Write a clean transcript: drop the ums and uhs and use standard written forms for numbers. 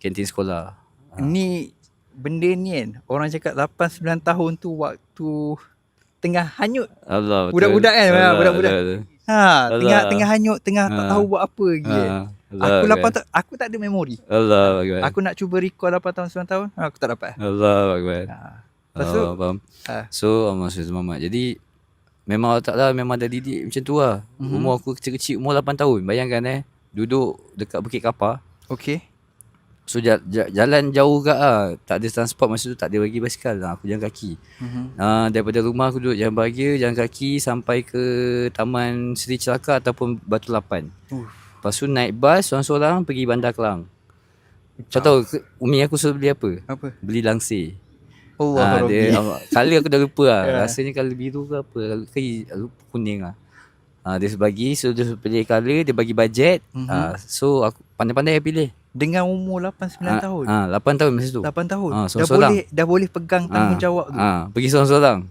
kantin sekolah. Ni benda ni kan, orang cakap 8-9 tahun tu waktu tengah hanyut. Allah, betul. Budak-budak kan, Allah, budak-budak. Allah. Tengah hanyut, tengah tak tahu buat apa lagi kan. Allah, Aku tak ada memori. Allah Akbar. Aku nak cuba recall 8 tahun 9 tahun, aku tak dapat. Allah Akbar. Lepas tu faham. So Muhammad. Jadi memang Allah Ta'ala memang dah didik macam tu lah. Umur aku kecil-kecil, umur 8 tahun. Bayangkan duduk dekat Bukit Kapar. Okay. So jalan jauh kat lah. Tak ada transport masa tu, tak ada bagi basikal lah. Aku jalan kaki. Daripada rumah aku duduk Jalan Bahagia, jalan kaki sampai ke Taman Seri Celaka ataupun Batu Lapan. Lepas tu naik bas seorang-seorang pergi Bandar Kelang. Kau tahu umi aku suruh beli apa? Apa? Beli langsir. Allah Kali aku dah lupa lah. Rasanya colour biru ke apa, lupa kuning lah. Dia bagi, so dia pilih colour, dia bagi bajet. So aku pandai-pandai pilih. Dengan umur 8-9 tahun. 8 tahun masa tu. 8 tahun. Seorang-seorang. Dah boleh pegang tanggungjawab tu. Pergi seorang-seorang.